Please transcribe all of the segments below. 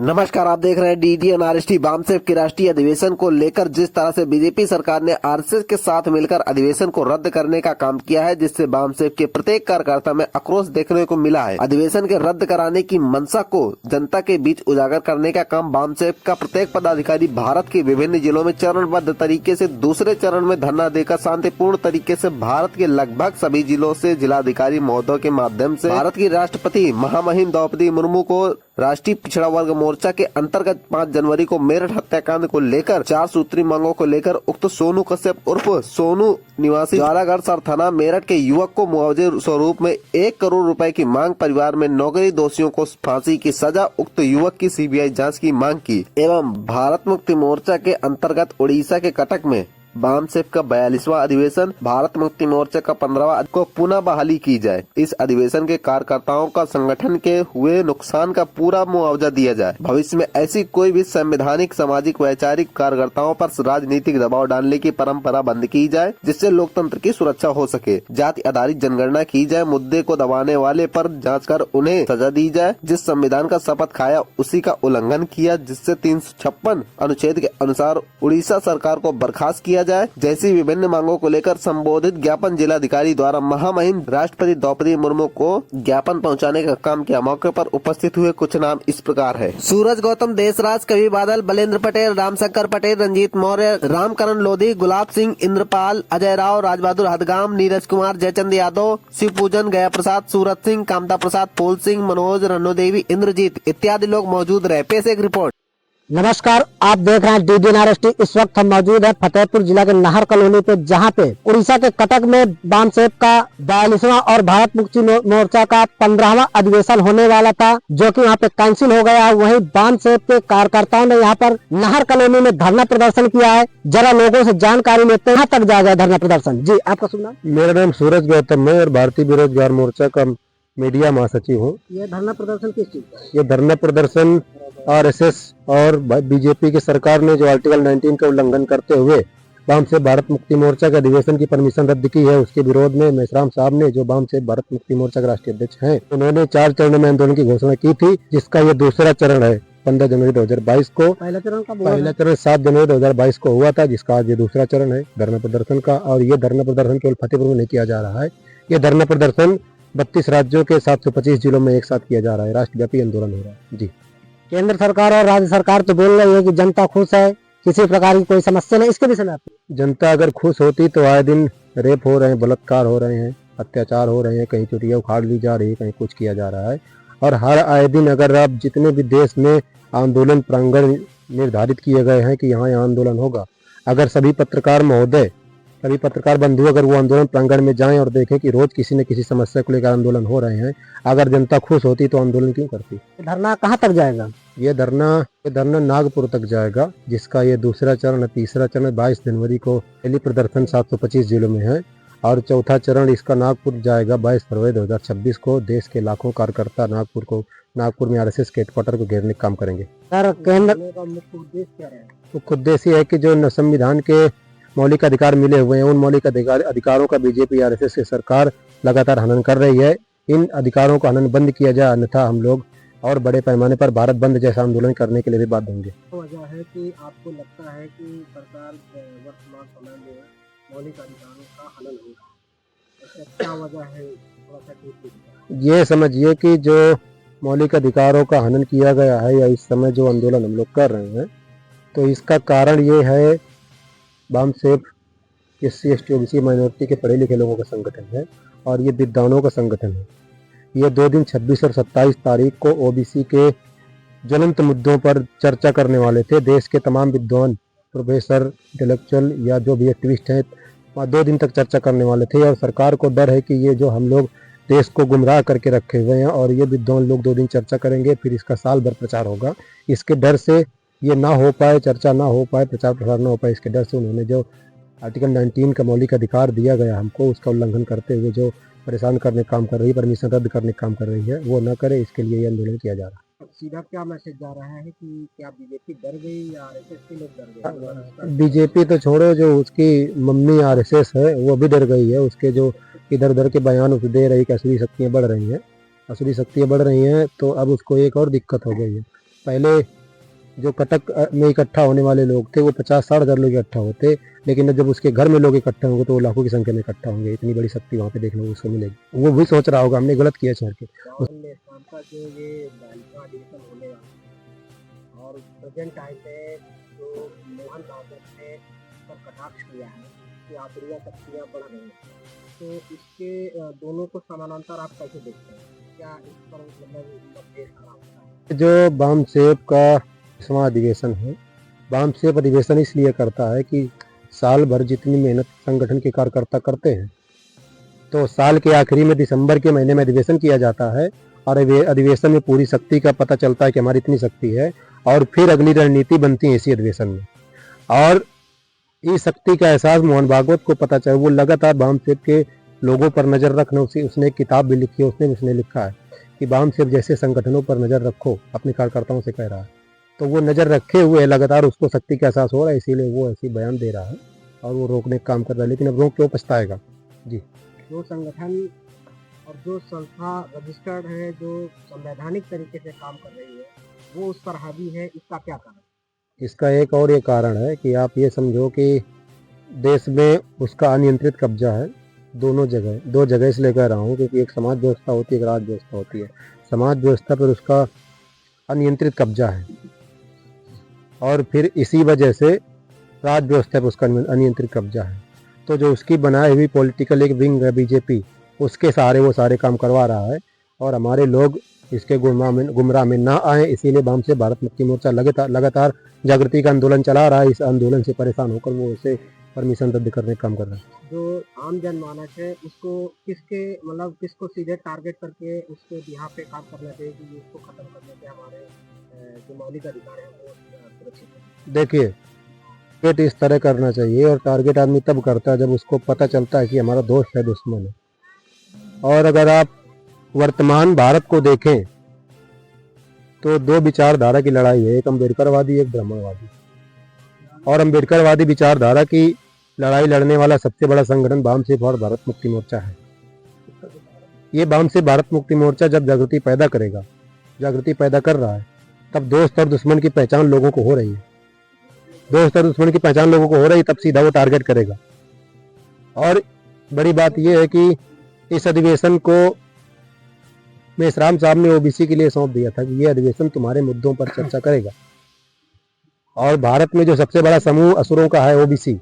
नमस्कार, आप देख रहे हैं डीडीएन आरएसटी। बामसेफ के राष्ट्रीय अधिवेशन को लेकर जिस तरह से बीजेपी सरकार ने आरएसएस के साथ मिलकर अधिवेशन को रद्द करने का काम किया है, जिससे बामसेफ के प्रत्येक कार्यकर्ता में आक्रोश देखने को मिला है। अधिवेशन के रद्द कराने की मंशा को जनता के बीच उजागर करने का काम बामसेफ का प्रत्येक पदाधिकारी भारत के विभिन्न जिलों में चरणबद्ध तरीके से दूसरे चरण में धरना देकर शांतिपूर्ण तरीके से भारत के लगभग सभी जिलों से जिलाधिकारी महोदय के माध्यम से भारत की राष्ट्रपति महामहिम द्रौपदी मुर्मू को राष्ट्रीय पिछड़ा वर्ग मोर्चा के अंतर्गत 5 जनवरी को मेरठ हत्याकांड को लेकर 4 सूत्री मांगों को लेकर उक्त सोनू कश्यप उर्फ सोनू निवासी द्वारागढ़ सर थाना मेरठ के युवक को मुआवजे स्वरूप में 1 करोड़ रुपए की मांग, परिवार में नौकरी दोषियों को फांसी की सजा, उक्त युवक की सीबीआई जांच की मांग की एवं भारत मुक्ति मोर्चा के अंतर्गत उड़ीसा के कटक में बामसेफ का 42वां अधिवेशन, भारत मुक्ति मोर्चा का 15वां को पुनः बहाली की जाए। इस अधिवेशन के कार्यकर्ताओं का संगठन के हुए नुकसान का पूरा मुआवजा दिया जाए। भविष्य में ऐसी कोई भी संवैधानिक, सामाजिक, वैचारिक कार्यकर्ताओं पर राजनीतिक दबाव डालने की परंपरा बंद की जाए, जिससे लोकतंत्र की सुरक्षा हो सके। जाति आधारित जनगणना की जाए, मुद्दे को दबाने वाले पर जाँच कर उन्हें सजा दी जाए। जिस संविधान का शपथ खाया उसी का उल्लंघन किया, जिससे 356 अनुच्छेद के अनुसार उड़ीसा सरकार को बर्खास्त किया जाए। जैसी विभिन्न मांगों को लेकर संबोधित ज्ञापन जिलाधिकारी द्वारा महामहिम राष्ट्रपति द्रौपदी मुर्मू को ज्ञापन पहुंचाने का काम किया। मौके पर उपस्थित हुए कुछ नाम इस प्रकार है: सूरज गौतम, देशराज, कवि बादल, बलेंद्र पटेल, रामशंकर पटेल, रंजीत मौर्य, रामकरण लोधी, गुलाब सिंह, इंद्रपाल, अजय राव, राजबहादुर हदगाम, नीरज कुमार, जयचंद यादव, शिव पूजन, गया प्रसाद, सूरत सिंह, कामता प्रसाद, फूल सिंह, मनोज, रन्नो देवी, इंद्रजीत इत्यादि लोग मौजूद रहे। पेश एक रिपोर्ट। नमस्कार, आप देख रहे हैं डीडीएन आरएसटी। इस वक्त हम मौजूद है फतेहपुर जिला के नाहर कॉलोनी पे, जहां पे उड़ीसा के कटक में बामसेफ का 42वां और भारत मुक्ति मोर्चा का 15वां अधिवेशन होने वाला था, जो कि यहाँ पे कैंसिल हो गया है। वहीं बामसेफ के कार्यकर्ताओं ने यहाँ पर नाहर कॉलोनी में धरना प्रदर्शन किया है। जरा लोगों से जानकारी लेते हैं, कहाँ तक जाएगा धरना प्रदर्शन। जी, आपका सुनना। मेरा नाम सूरज गौतम है और भारतीय बेरोजगार मोर्चा का मीडिया महासचिव हूँ। ये धरना प्रदर्शन किस चीज का? ये धरना प्रदर्शन आरएसएस और बीजेपी की सरकार ने जो आर्टिकल 19 का उल्लंघन करते हुए बामसेफ भारत मुक्ति मोर्चा के अधिवेशन की परमिशन रद्द की है, उसके विरोध में मेश्राम साहब ने, जो बामसेफ भारत मुक्ति मोर्चा के राष्ट्रीय अध्यक्ष हैं, उन्होंने 4 चरणों में आंदोलन की घोषणा की थी, जिसका ये दूसरा चरण है। 15 जनवरी 2022 को पहला चरण 7 जनवरी 2022 को हुआ था, जिसका आज ये दूसरा चरण है धरना प्रदर्शन का। और ये धरना प्रदर्शन केवल फतेहपुर में नहीं किया जा रहा है, ये धरना प्रदर्शन 32 राज्यों के 725 जिलों में एक साथ किया जा रहा है। राष्ट्रव्यापी आंदोलन हो रहा है। जी, केंद्र सरकार और राज्य सरकार तो बोल रही है कि जनता खुश है, किसी प्रकार की कोई समस्या नहीं। इसके विषय में जनता अगर खुश होती तो आए दिन रेप हो रहे हैं, बलात्कार हो रहे हैं, अत्याचार हो रहे हैं, कहीं चुटिया उखाड़ ली जा रही है, कहीं कुछ किया जा रहा है। और हर आए दिन अगर आप जितने भी देश में आंदोलन प्रांगण निर्धारित किए गए हैं कि यहाँ आंदोलन होगा, अगर सभी पत्रकार महोदय, सभी पत्रकार बंधु अगर वो आंदोलन प्रांगण में जाएं और देखें कि रोज किसी न किसी समस्या को लेकर आंदोलन हो रहे हैं, अगर जनता खुश होती तो आंदोलन क्यों करती। धरना कहाँ तक जाएगा? ये धरना नागपुर तक जाएगा, जिसका ये दूसरा चरण है। तीसरा चरण 22 जनवरी को दिल्ली प्रदर्शन 725 जिलों में है और चौथा चरण इसका नागपुर जाएगा 22 फरवरी 2026 को। देश के लाखों कार्यकर्ता नागपुर में आरएसएस के हेडक्वार्टर को घेरने का काम करेंगे। सर, केंद्र का मुख्य उद्देश्य क्या है? मुख्य उद्देश्य है कि जो संविधान के मौलिक अधिकार मिले हुए हैं, उन मौलिक अधिकारों का बीजेपी आरएसएस की सरकार लगातार हनन कर रही है। इन अधिकारों का हनन बंद किया जाए, अन्यथा हम लोग और बड़े पैमाने पर भारत बंद जैसा आंदोलन करने के लिए भी बाध्य होंगे। वजह है कि आपको लगता है कि सरकार वर्तमान समय में मौलिक अधिकारों का हनन हो रहा है, क्या वजह है? ये समझिए कि जो मौलिक अधिकारों का हनन किया गया है या इस समय जो आंदोलन हम लोग कर रहे हैं, तो इसका कारण ये है, BAMCEF SC ST OBC minority के पढ़े लिखे लोगों का संगठन है और ये विद्वानों का संगठन है। ये 2 दिन 26 और 27 तारीख को OBC के ज्वलंत मुद्दों पर चर्चा करने वाले थे। देश के तमाम विद्वान, प्रोफेसर, इंटेलेक्चुअल या जो भी एक्टिविस्ट हैं, 2 दिन तक चर्चा करने वाले थे। और सरकार को डर है कि ये जो हम लोग देश को गुमराह करके रखे हुए हैं और ये विद्वान लोग 2 दिन चर्चा करेंगे, फिर इसका साल भर प्रचार होगा। इसके डर से ये ना हो पाए, चर्चा ना हो पाए, प्रचार प्रसार ना हो पाए, इसके डर से उन्होंने जो आर्टिकल 19 का मौलिक अधिकार दिया गया हमको, उसका उल्लंघन करते हुए जो परेशान करने का काम कर रही है, परमिशन रद्द करने का काम कर रही है, वो न करे, इसके लिए ये आंदोलन किया जा रहा है। सीधा क्या मैसेज जा रहा है कि क्या बीजेपी डर गई या आरएसएस के लोग डर गए? बीजेपी तो छोड़ो, जो उसकी मम्मी आरएसएस है वो भी डर गई है। उसके जो इधर उधर के बयान उसे दे रही कि असुरी शक्तियाँ बढ़ रही हैं, तो अब उसको एक और दिक्कत हो गई है। पहले जो कटक में इकट्ठा होने वाले लोग थे वो 50-60 हज़ार लोग इकट्ठा होते, लेकिन जब उसके घर में लोग इकट्ठा होंगे तो वो लाखों की संख्या में इकट्ठा होंगे। इतनी बड़ी शक्ति वहाँ पे देखने को उसको मिलेगी। वो भी सोच रहा होगा हमने गलत किया छोड़ के। का जो ये बालिका अधिवेशन होने वाला और प्रेजेंट टाइम पे जो मोहन भागवत ने पर कटाक्ष किया है कि आखिरी शक्तियाँ बढ़ रही हैं, तो इसके दोनों को समानांतर आप कैसे देखते हैं? क्या इस पर मतलब मतभेद खड़ा होता है? जो बामसेब का 20वां अधिवेशन है, बामसेब अधिवेशन इसलिए करता है कि साल भर जितनी मेहनत संगठन के कार्यकर्ता करते हैं, तो साल के आखिरी में दिसंबर के महीने में अधिवेशन किया जाता है और अधिवेशन में पूरी शक्ति का पता चलता है कि हमारी इतनी शक्ति है, और फिर अगली रणनीति बनती है इसी अधिवेशन में। और इस शक्ति का एहसास मोहन भागवत को पता चला, वो लगातार बामसेब के लोगों पर नज़र रखना, उसने एक किताब भी लिखी है, उसने लिखा है कि बामसेब जैसे संगठनों पर नज़र रखो, अपने कार्यकर्ताओं से कह रहा है। तो वो नज़र रखे हुए लगातार उसको शक्ति का एहसास हो रहा है, इसीलिए वो ऐसी बयान दे रहा है और वो रोकने का काम कर रहा है। लेकिन अब रोक क्यों पछताएगा जी। जो संगठन और जो संस्था रजिस्टर्ड है, जो संवैधानिक तरीके से काम कर रही है, वो उस पर हावी है, इसका क्या कारण? इसका एक और ये कारण है कि आप ये समझो कि देश में उसका अनियंत्रित कब्जा है दोनों जगह। दो जगह इसलिए कह रहा हूँ क्योंकि एक समाज व्यवस्था होती है, एक राज्य व्यवस्था होती है। समाज व्यवस्था पर उसका अनियंत्रित कब्जा है और फिर इसी वजह से राज्य व्यवस्था पर उसका अनियंत्रित कब्जा है। तो जो उसकी बनाई हुई पॉलिटिकल एक विंग है बीजेपी, उसके सहारे वो सारे काम करवा रहा है और हमारे लोग इसके गुमराह में ना आए, इसीलिए बामसेब भारत मुक्ति मोर्चा लगातार जागृति का आंदोलन चला रहा है। इस आंदोलन से परेशान होकर वो उसे परमिशन रद्द करने का काम कर रहा है। जो आम जनमानस है उसको किसको सीधे टारगेट करके उसके बिहाफ पे काम करना चाहिए कि इसको खत्म करने से हमारे जो मौलिक अधिकार है वो सुरक्षित है? देखिए, टारगेट इस तरह करना चाहिए, और टारगेट आदमी तब करता है जब उसको पता चलता है कि हमारा दोस्त है, दुश्मन है। और अगर आप वर्तमान भारत को देखें तो दो विचारधारा की लड़ाई है, एक अम्बेडकरवादी, एक ब्राह्मणवादी। और अम्बेडकरवादी विचारधारा की लड़ाई लड़ने वाला सबसे बड़ा संगठन बामसेब और भारत मुक्ति मोर्चा है। ये बामसेब भारत मुक्ति मोर्चा जब जागृति पैदा करेगा, जागृति पैदा कर रहा है, तब दोस्त और दुश्मन की पहचान लोगों को हो रही है। दोस्त और दुश्मन की पहचान लोगों को हो रही, तब सीधा वो टारगेट करेगा। और बड़ी बात यह है कि इस अधिवेशन को मेश्राम साहब ने ओबीसी के लिए सौंप दिया था कि ये अधिवेशन तुम्हारे मुद्दों पर चर्चा करेगा। और भारत में जो सबसे बड़ा समूह असुरों का है ओबीसी,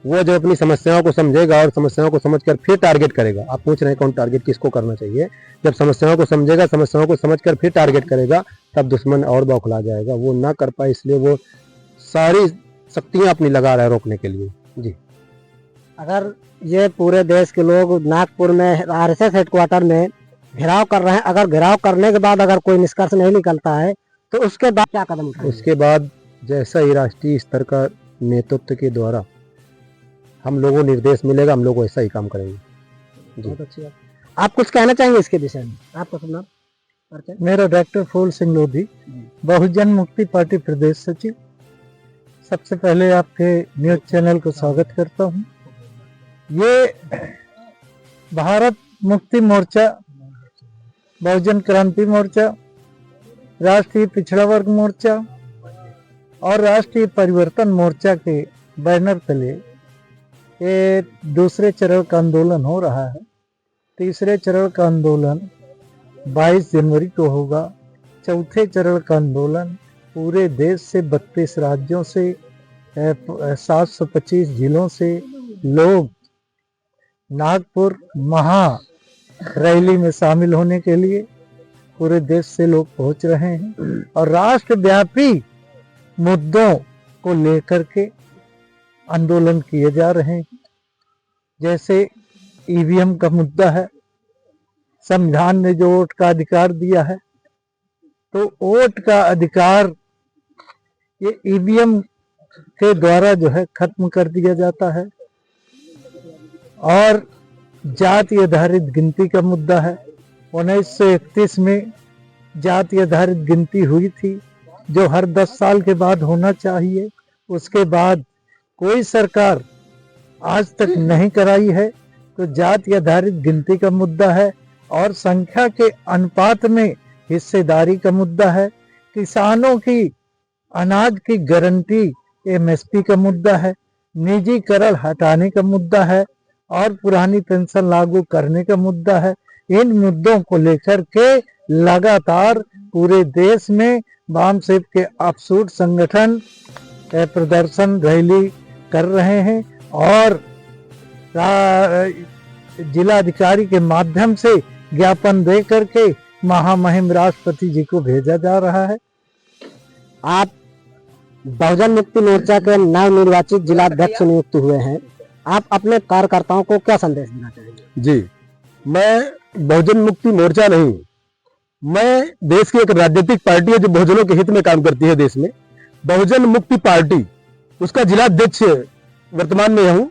वो जब अपनी समस्याओं को समझेगा और समस्याओं को समझकर फिर टारगेट करेगा। आप पूछ रहे हैं कौन टारगेट किसको करना चाहिए, जब समस्याओं को समझेगा, समस्याओं को समझकर फिर टारगेट करेगा, तब दुश्मन और बौखला जाएगा। वो ना कर पाए इसलिए वो सारी शक्तियां अपनी लगा रहा है रोकने के लिए जी। अगर ये पूरे देश के लोग नागपुर में आरएसएस हेडक्वार्टर में घेराव कर रहे हैं, अगर घेराव करने के बाद अगर कोई निष्कर्ष नहीं निकलता है तो उसके बाद क्या कदम उठाएंगे? उसके बाद जैसा ही राष्ट्रीय स्तर का नेतृत्व के द्वारा हम लोगों निर्देश मिलेगा, हम लोग वैसा ही काम करेंगे जी। बहुत अच्छी बात। आप कुछ कहना चाहेंगे इसके विषय में? आपका शुभ नाम? मेरा डॉक्टर फूल सिंह लोधी, बहुजन मुक्ति पार्टी प्रदेश सचिव। सबसे पहले आपके न्यूज चैनल को स्वागत करता हूं। ये भारत मुक्ति मोर्चा, बहुजन क्रांति मोर्चा, राष्ट्रीय पिछड़ा वर्ग मोर्चा और राष्ट्रीय परिवर्तन मोर्चा के बैनर तले ये दूसरे चरण का आंदोलन हो रहा है। तीसरे चरण का आंदोलन 22 जनवरी को होगा। चौथे चरण का आंदोलन पूरे देश से 32 राज्यों से 725 जिलों से लोग नागपुर महा रैली में शामिल होने के लिए पूरे देश से लोग पहुंच रहे हैं और राष्ट्रव्यापी मुद्दों को लेकर के आंदोलन किए जा रहे हैं। जैसे ईवीएम का मुद्दा है, संविधान ने जो वोट का अधिकार दिया है, तो वोट का अधिकार ये ईवीएम के द्वारा जो है खत्म कर दिया जाता है। और जाति आधारित गिनती का मुद्दा है। 1931 में जाति आधारित गिनती हुई थी जो हर 10 साल के बाद होना चाहिए। उसके बाद कोई सरकार आज तक नहीं कराई है। तो जाति आधारित गिनती का मुद्दा है और संख्या के अनुपात में हिस्सेदारी का मुद्दा है। किसानों की अनाज की गारंटी एमएसपी का मुद्दा है, निजीकरण हटाने का मुद्दा है और पुरानी पेंशन लागू करने का मुद्दा है। इन मुद्दों को लेकर के लगातार पूरे देश में वाम सेव के अपसूट संगठन प्रदर्शन रैली कर रहे हैं और जिला अधिकारी के माध्यम से ज्ञापन दे करके महामहिम राष्ट्रपति जी को भेजा जा रहा है। आप बहुजन मुक्ति मोर्चा के नवनिर्वाचित जिला अध्यक्ष नियुक्त हुए हैं, आप अपने कार्यकर्ताओं को क्या संदेश देना चाहेंगे? जी, मैं बहुजन मुक्ति मोर्चा नहीं, मैं देश की एक राजनीतिक पार्टी है जो बहुजनों के हित में काम करती है देश में। बहुजन मुक्ति पार्टी, उसका जिला अध्यक्ष वर्तमान में हूं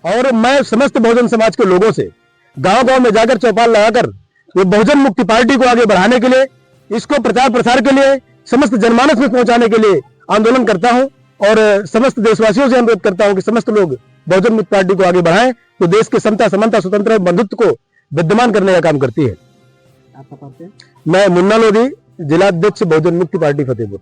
और मैं समस्त बहुजन समाज के लोगों से गांव गांव में जाकर चौपाल लगाकर ये बहुजन मुक्ति पार्टी को आगे बढ़ाने के लिए, इसको प्रचार प्रसार के लिए, समस्त जनमानस में पहुंचाने के लिए आंदोलन करता हूं और समस्त देशवासियों से अनुरोध करता हूं कि समस्त लोग बहुजन मुक्ति पार्टी को आगे बढ़ाएं तो देश की समता, समानता, स्वतंत्रता, बंधुत्व को विद्यमान करने का काम करती है। आपका परिचय? मैं मुन्ना लोधी, जिला अध्यक्ष बहुजन मुक्ति पार्टी फतेहपुर।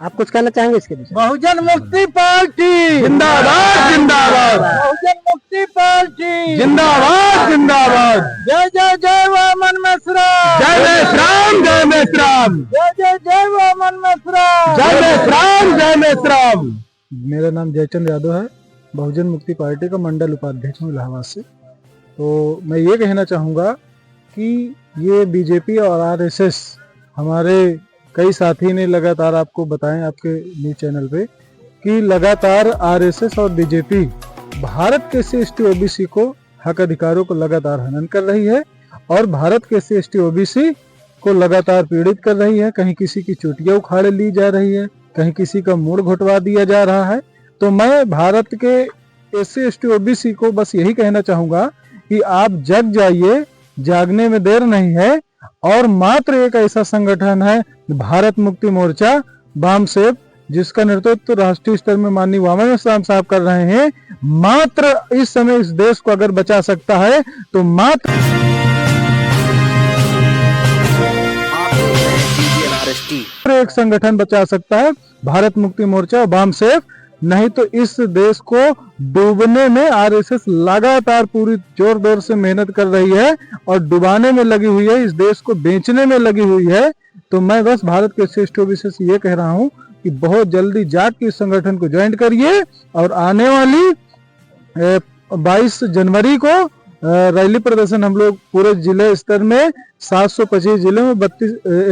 आप कुछ कहना चाहेंगे इसके विषय? बहुजन मुक्ति पार्टी जिंदाबाद जिंदाबाद, बहुजन मुक्ति पार्टी जिंदाबाद जिंदाबाद, जय जय जय वामन मिश्रा, जय मेसराम, जय मेसराम, जय जय जय वामन मिश्रा, जय मेसराम, जय मेसराम। मेरा नाम जयचंद यादव है, बहुजन मुक्ति पार्टी का मंडल उपाध्यक्ष हूँ इलाहाबाद से। तो मैं ये कहना चाहूँगा कि ये बीजेपी और आरएसएस, हमारे कई साथी ने लगातार आपको बताएं आपके न्यूज चैनल पे कि लगातार आरएसएस और बीजेपी भारत के एससी ओबीसी को हक अधिकारों को लगातार हनन कर रही है और भारत के एससी ओबीसी को लगातार पीड़ित कर रही है। कहीं किसी की चोटियां उखाड़ ली जा रही है, कहीं किसी का मूड घुटवा दिया जा रहा है। तो मैं भारत के एससी ओबीसी को बस यही कहना चाहूंगा कि आप जग जाइए, जागने में देर नहीं है और मात्र एक ऐसा संगठन है भारत मुक्ति मोर्चा वाम सेव, जिसका नेतृत्व राष्ट्रीय स्तर में माननीय वामन मिश्रा साहब कर रहे हैं। मात्र इस समय इस देश को अगर बचा सकता है तो मात्र एक संगठन बचा सकता है, भारत मुक्ति मोर्चा वाम सेव। नहीं तो इस देश को डूबने में आरएसएस लगातार पूरी जोर शोर से मेहनत कर रही है और डुबाने में लगी हुई है, इस देश को बेचने में लगी हुई है। तो मैं बस भारत के श्रेष्ठ ओबीसी से ये कह रहा हूँ कि बहुत जल्दी जाग के इस संगठन को ज्वाइन करिए और आने वाली 22 जनवरी को रैली प्रदर्शन हम लोग पूरे जिले स्तर में 725 जिलों में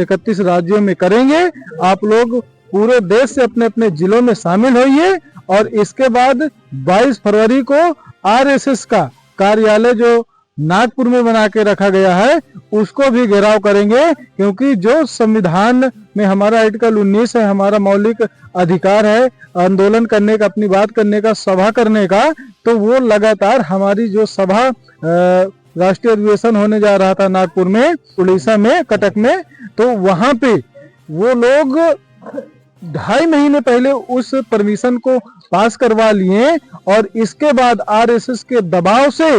31 राज्यों में करेंगे। आप लोग पूरे देश से अपने अपने जिलों में शामिल होइए और इसके बाद 22 फरवरी को आरएसएस का कार्यालय जो नागपुर में बना के रखा गया है उसको भी घेराव करेंगे, क्योंकि जो संविधान में हमारा आर्टिकल 19 है, हमारा मौलिक अधिकार है आंदोलन करने का, अपनी बात करने का, सभा करने का, तो वो लगातार हमारी जो सभा राष्ट्रीय अधिवेशन होने जा रहा था नागपुर में, उड़ीसा में, कटक में, तो वहां पे वो लोग 2.5 महीने पहले उस परमिशन को पास करवा लिए और इसके बाद आरएसएस के दबाव से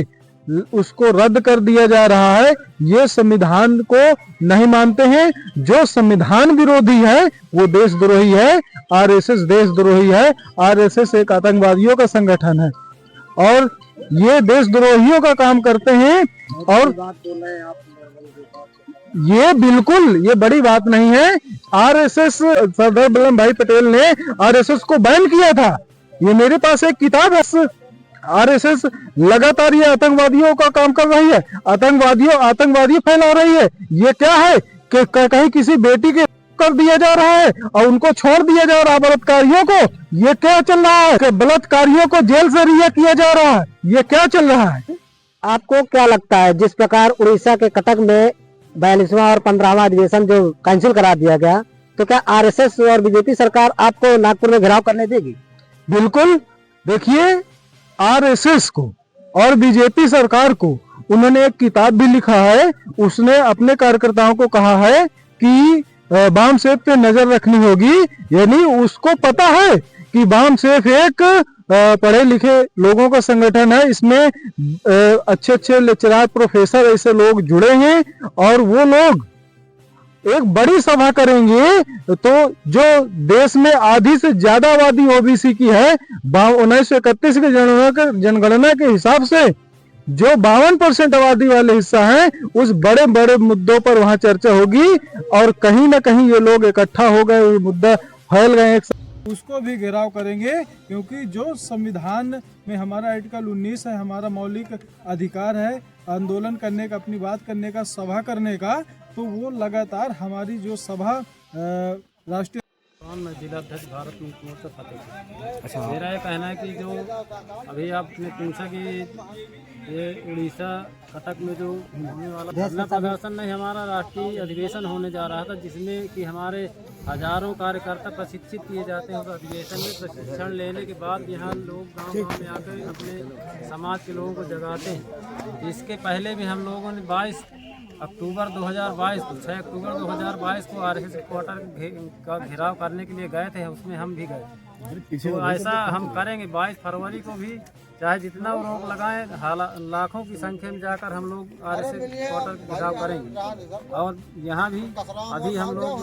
उसको रद्द कर दिया जा रहा है। ये संविधान को नहीं मानते हैं। जो संविधान विरोधी है वो देशद्रोही है। आरएसएस देशद्रोही है। आरएसएस एक आतंकवादियों का संगठन है और ये देशद्रोहियों का काम करते हैं। और ये बिल्कुल ये बड़ी बात नहीं है। आरएसएस, सरदार वल्लभ भाई पटेल ने आरएसएस को बैन किया था। ये मेरे पास एक किताब है। आरएसएस लगातार ये आतंकवादियों का काम कर रही है, आतंकवादी फैला रही है। ये क्या है कि कहीं किसी बेटी के कर दिया जा रहा है और उनको छोड़ दिया जा रहा है बलात्कारियों को। ये क्या चल रहा है कि बलात्कारियों को जेल से रिहा किया जा रहा है? ये क्या चल रहा है? आपको क्या लगता है जिस प्रकार उड़ीसा के कटक में 42वां और 15वां अधिवेशन जो कैंसिल करा दिया गया, तो क्या आरएसएस और बीजेपी सरकार आपको नागपुर में घेराव करने देगी? बिल्कुल। देखिए, आरएसएस को और बीजेपी सरकार को उन्होंने एक किताब भी लिखा है। उसने अपने कार्यकर्ताओं को कहा है कि वाम सेफ पे नजर रखनी होगी। यानी उसको पता है कि वाम सेफ एक पढ़े लिखे लोगों का संगठन है। इसमें अच्छे अच्छे लेक्चरर, प्रोफेसर, ऐसे लोग जुड़े हैं और वो लोग एक बड़ी सभा करेंगे तो जो देश में आधी से ज्यादा आबादी ओबीसी की है, 1931 के जनगणना के हिसाब से जो 52% आबादी वाले हिस्सा है, उस बड़े बड़े मुद्दों पर वहां चर्चा होगी और कहीं ना कहीं ये लोग इकट्ठा हो गए, ये मुद्दा फैल गए, उसको भी घेराव करेंगे। क्योंकि जो संविधान में हमारा आर्टिकल 19 है, हमारा मौलिक अधिकार है आंदोलन करने का, अपनी बात करने का, सभा करने का, तो वो लगातार हमारी जो सभा राष्ट्रीय मैं जिला अध्यक्ष भारत मुक्ति मोर्चा फतेहपुर। मेरा ये कहना है कि जो अभी आपने पूछा कि ये उड़ीसा कटक में जो होने वाला धरना प्रदर्शन नहीं, हमारा राष्ट्रीय अधिवेशन होने जा रहा था, जिसमें कि हमारे हजारों कार्यकर्ता प्रशिक्षित किए जाते हैं। उस अधिवेशन में प्रशिक्षण लेने के बाद यहाँ लोग गाँव में आकर अपने समाज के लोगों को जगाते हैं। इसके पहले भी हम लोगों ने 22 अक्टूबर 2022 को 6 अक्टूबर 2022 को RSS हेडक्वार्टर का घेराव करने के लिए गए थे, उसमें हम भी गए। तो ऐसा हम करेंगे 22 फरवरी को भी, चाहे जितना वो रोक लगाएं, लाखों की संख्या में जाकर हम लोग RSS हेडक्वार्टर का घेराव करेंगे। और यहाँ भी अभी हम लोग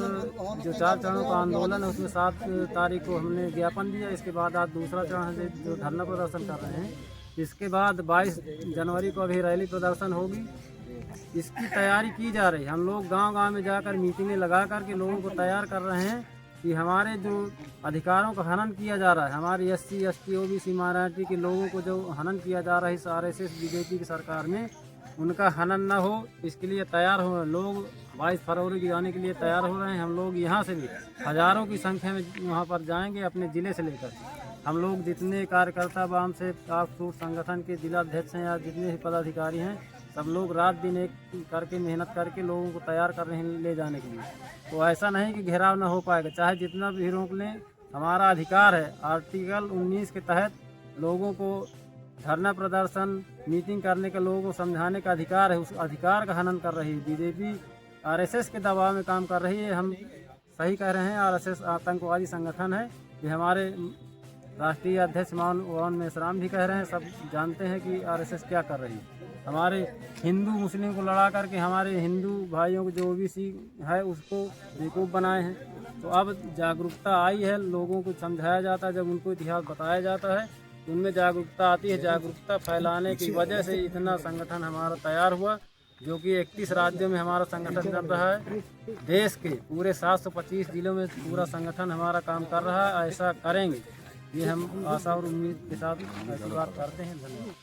जो 4 चरणों का आंदोलन है उसमें 7 तारीख को हमने ज्ञापन दिया। इसके बाद आज दूसरा चरण है जो धरना प्रदर्शन कर रहे हैं। इसके बाद 22 जनवरी को अभी रैली प्रदर्शन होगी। इसकी तैयारी की जा रही है। हम लोग गांव-गांव में जाकर मीटिंगें लगा कर के लोगों को तैयार कर रहे हैं कि हमारे जो अधिकारों का हनन किया जा रहा है, हमारे SC ST OBC माइनॉरिटी के लोगों को जो हनन किया जा रहा है इस RSS बीजेपी की सरकार में, उनका हनन न हो, इसके लिए तैयार हो लोग 22 फरवरी को जाने के लिए तैयार हो रहे हैं। हम लोग यहाँ से भी हजारों की संख्या में वहाँ पर जाएंगे अपने ज़िले से लेकर। हम लोग जितने कार्यकर्ता वाम से टास्क संगठन के जिला अध्यक्ष हैं या जितने भी पदाधिकारी हैं, सब लोग रात दिन एक करके मेहनत करके लोगों को तैयार कर रहे हैं ले जाने के लिए। तो ऐसा नहीं कि घेराव ना हो पाएगा, चाहे जितना भी रोक लें, हमारा अधिकार है। आर्टिकल 19 के तहत लोगों को धरना प्रदर्शन मीटिंग करने का, लोगों को समझाने का अधिकार है। उस अधिकार का हनन कर रही है बीजेपी, RSS के दबाव में काम कर रही है। हम सही कह रहे हैं, RSS आतंकवादी संगठन है। ये हमारे राष्ट्रीय अध्यक्ष मोहन मेश्राम भी कह रहे हैं, सब जानते हैं कि RSS क्या कर रही है। हमारे हिंदू मुस्लिम को लड़ा करके हमारे हिंदू भाइयों को जो OBC है उसको बेवकूफ़ बनाए हैं। तो अब जागरूकता आई है, लोगों को समझाया जाता है, जब उनको इतिहास बताया जाता है तो उनमें जागरूकता आती है। जागरूकता फैलाने की वजह से इतना संगठन हमारा तैयार हुआ, जो कि 31 राज्यों में हमारा संगठन चल रहा है। देश के पूरे 725 जिलों में पूरा संगठन हमारा काम कर रहा है। ऐसा करेंगे, ये हम आशा और उम्मीद के साथ ऐसी बात करते हैं। धन्यवाद।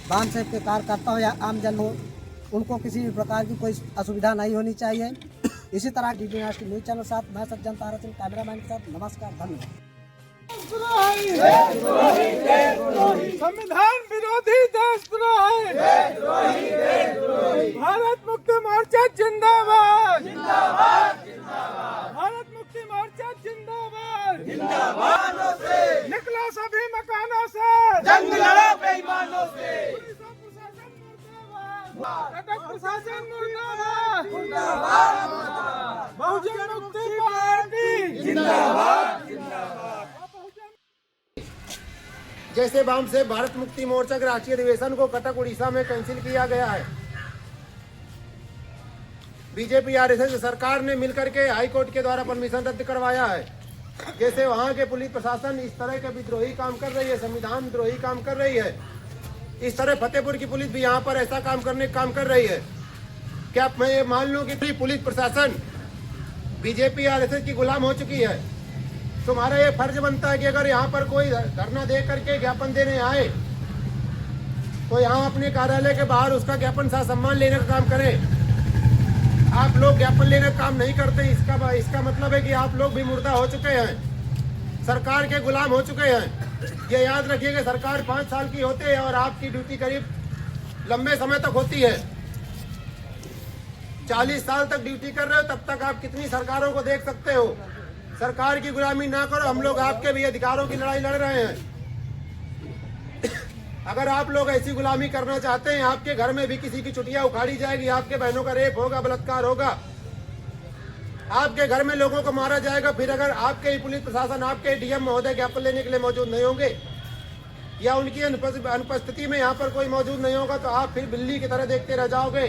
बाम साहेब के कार्यकर्ता हो या आम जन हो, उनको किसी भी प्रकार की कोई असुविधा नहीं होनी चाहिए। इसी तरह DD नेशनल न्यूज चैनल साथ मैं सज्जन तारा सिंह कैमरामैन के साथ, नमस्कार, धन्यवाद। संविधान विरोधी देशद्रोही, भारत मुक्ति मोर्चा जिंदाबाद, भारत मुक्ति मोर्चा जिंदाबाद, निकलो सभी मकानों से, जंग लड़ो बेईमानों से, कटक प्रशासन मुर्दाबाद, बहुजन मुक्ति पार्टी जिंदाबाद। जैसे वाम से भारत मुक्ति मोर्चा के राष्ट्रीय अधिवेशन को कटक उड़ीसा में कैंसिल किया गया है, बीजेपी RSS सरकार ने मिलकर के हाई कोर्ट के द्वारा परमिशन रद्द करवाया है। जैसे वहां के पुलिस प्रशासन इस तरह के विद्रोही काम कर रही है, संविधान द्रोही काम कर रही है, इस तरह फतेहपुर की पुलिस भी यहाँ पर ऐसा काम कर रही है। क्या मैं ये मान लूं कि पुलिस प्रशासन बीजेपी RSS की गुलाम हो चुकी है? तुम्हारा ये फर्ज बनता है कि अगर यहाँ पर कोई धरना दे करके ज्ञापन देने आए तो यहाँ अपने कार्यालय के बाहर उसका ज्ञापन सम्मान लेने का काम करें। आप लोग ज्ञापन लेने का काम नहीं करते, इसका मतलब है कि आप लोग भी मुर्दा हो चुके हैं, सरकार के गुलाम हो चुके हैं। ये याद रखिएगा, सरकार 5 साल की होती है और आपकी ड्यूटी करीब लंबे समय तक होती है। 40 साल तक ड्यूटी कर रहे हो, तब तक आप कितनी सरकारों को देख सकते हो। सरकार की गुलामी ना करो, हम लोग आपके भी अधिकारों की लड़ाई लड़ रहे हैं। अगर आप लोग ऐसी गुलामी करना चाहते हैं, आपके घर में भी किसी की चुटिया उखाड़ी जाएगी, आपके बहनों का रेप होगा, बलात्कार होगा, आपके घर में लोगों को मारा जाएगा, फिर अगर आपके ही पुलिस प्रशासन, आपके DM महोदय ज्ञापन लेने के लिए मौजूद नहीं होंगे या उनकी अनुपस्थिति में यहाँ पर कोई मौजूद नहीं होगा, तो आप फिर बिल्ली की तरह देखते रह जाओगे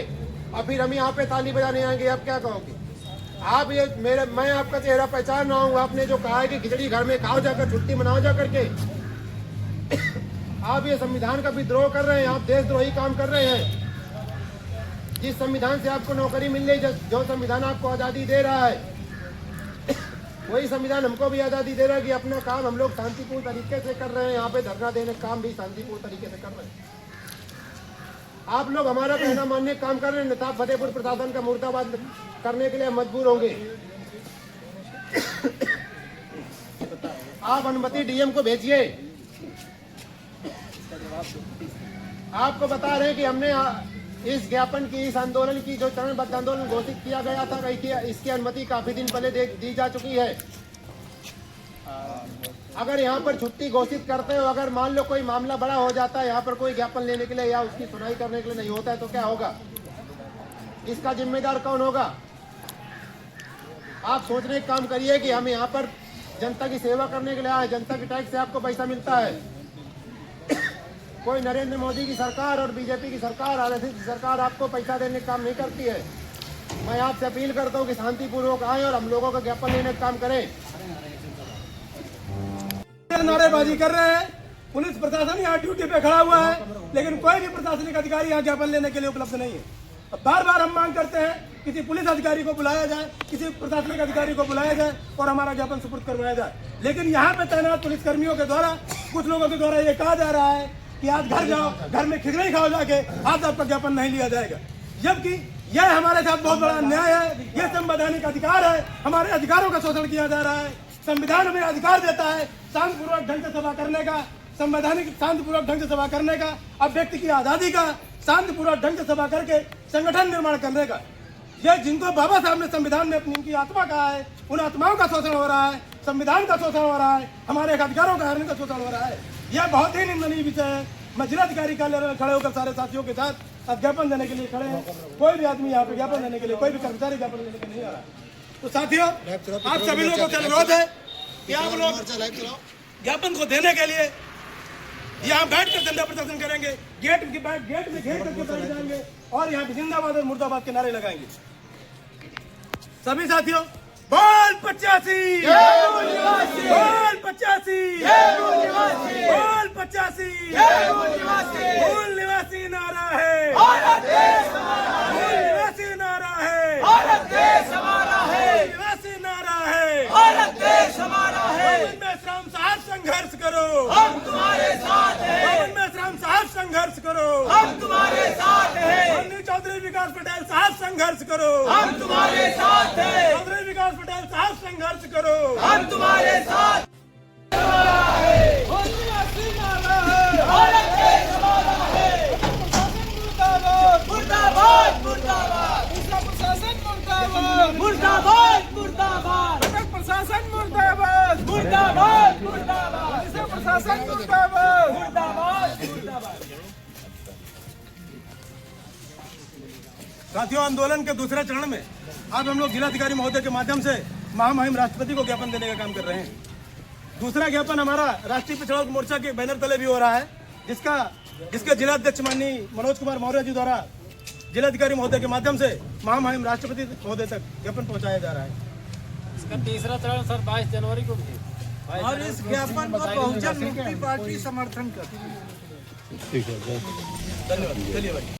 और फिर हम यहाँ पे ताली बजाने आएंगे। आप क्या कहोगे? आप ये मैं आपका चेहरा पहचान रहा हूँ। आपने जो कहा है कि खिचड़ी घर में खाओ जाकर, छुट्टी मनाओ जाकर के, आप ये संविधान का विद्रोह कर रहे हैं, आप देशद्रोही काम कर रहे हैं। जिस संविधान से आपको नौकरी मिल रही, जो संविधान आपको आज़ादी दे रहा है, वही संविधान हमको भी आज़ादी दे रहा है कि अपना काम हम लोग शांतिपूर्ण तरीके से कर रहे हैं। यहाँ पे धरना देने का काम भी शांतिपूर्ण तरीके से कर रहे हैं। आप लोग हमारा कहना मानने का काम कर रहे हैं, नेता फतेहपुर प्रशासन का मुर्दाबाद करने के लिए मजबूर होंगे। आप अनुमति डीएम को भेजिए। आपको बता रहे हैं कि हमने इस ज्ञापन की, इस आंदोलन की, जो चरणबद्ध आंदोलन घोषित किया गया था, इसकी अनुमति काफी दिन पहले दी जा चुकी है। अगर यहाँ पर छुट्टी घोषित करते हो, अगर मान लो कोई मामला बड़ा हो जाता है, यहाँ पर कोई ज्ञापन लेने के लिए या उसकी सुनवाई करने के लिए नहीं होता है, तो क्या होगा? इसका जिम्मेदार कौन होगा? आप सोचने का काम करिए कि हम यहाँ पर जनता की सेवा करने के लिए आए। जनता के टैक्स से आपको पैसा मिलता है। कोई नरेंद्र मोदी की सरकार और बीजेपी की सरकार, आरएसएस की सरकार आपको पैसा देने का काम नहीं करती है। मैं आपसे अपील करता हूँ कि शांतिपूर्वक आए और हम लोगों का ज्ञापन लेने का काम करें। नारेबाजी कर रहे हैं, पुलिस प्रशासन यहाँ ड्यूटी पे खड़ा हुआ है, लेकिन कोई भी प्रशासनिक अधिकारी यहाँ ज्ञापन लेने के लिए उपलब्ध नहीं है। बार बार हम मांग करते हैं किसी पुलिस अधिकारी को बुलाया जाए, किसी प्रशासनिक अधिकारी को बुलाया जाए और हमारा ज्ञापन सुपुर्द करवाया जाए। लेकिन यहाँ पे तैनात पुलिस कर्मियों के द्वारा, कुछ लोगों के द्वारा ये कहा जा रहा है कि आज घर जाओ, घर में खिचड़ी खाओ जाके, आज आपका ज्ञापन नहीं लिया जाएगा। जबकि यह हमारे साथ बहुत बड़ा अन्याय है। यह संवैधानिक अधिकार है, हमारे अधिकारों का शोषण किया जा रहा है। संविधान हमें अधिकार देता है शांतिपूर्वक ढंग से सभा करने का, संवैधानिक शांतिपूर्वक ढंग से सभा करने का, अभिव्यक्ति की आजादी का, शांतिपूर्वक ढंग से सभा करके संगठन निर्माण करने का। यह जिनको बाबा साहब ने संविधान में अपनी उनकी आत्मा कहा है, उन आत्माओं का शोषण हो रहा है, संविधान का शोषण हो रहा है, हमारे अधिकारों का हनन का शोषण हो रहा है। यह बहुत ही निंदनीय विषय है। मैं जिलाधिकारी कार्यालय में खड़े होकर सारे साथियों के साथ ज्ञापन देने के लिए खड़े हैं। कोई भी आदमी यहाँ पे ज्ञापन देने के लिए, कोई भी कर्मचारी ज्ञापन देने के लिए नहीं आ रहा। तो साथियों, आप सभी लोगों का अनुरोध है कि आप लोग ज्ञापन को देने के लिए यहाँ बैठकर धरना प्रदर्शन करेंगे, गेट में घेर करके बैठ जाएंगे और यहाँ जिंदाबाद और मुर्दाबाद के नारे लगाएंगे। सभी साथियों, बोल 85, बोल 85, बोल 85, मूल निवासी नारा है, मूल निवासी नारा है, निवासी नारा है, में श्रम साहब संघर्ष करो, हम तुम्हारे साथ हैं। में श्रम साहब संघर्ष करो, हम तुम्हारे साथ हैं। अन्नी चौधरी विकास पटेल साहब संघर्ष करो, हम तुम्हारे साथ हैं। चौधरी विकास पटेल साहब संघर्ष करो, हम तुम्हारे साथ। मुर्दाबाद मुर्दाबाद, प्रशासन मुर्दाबाद, मुर्दाबाद मुर्दाबाद, प्रशासन मुर्दाबाद, मुर्दाबाद मुर्दाबाद, प्रशासन मुर्दाबाद, मुर्दाबाद मुर्दाबाद। साथियों, आंदोलन के दूसरे चरण में आज हम लोग जिलाधिकारी महोदय के माध्यम से महामहिम राष्ट्रपति को ज्ञापन देने का काम कर रहे हैं। दूसरा ज्ञापन हमारा राष्ट्रीय पिछड़ा वर्ग मोर्चा के बैनर तले भी हो रहा है, जिसके जिलाध्यक्ष माननीय मनोज कुमार मौर्य जी द्वारा जिलाधिकारी महोदय के माध्यम से महामहिम राष्ट्रपति महोदय तक ज्ञापन पहुंचाया जा रहा है। इसका तीसरा चरण सर 22 जनवरी को भी, और इस ज्ञापन को बहुजन मुक्ति पार्टी समर्थन करती है। ठीक है, धन्यवाद। चलिए भाई।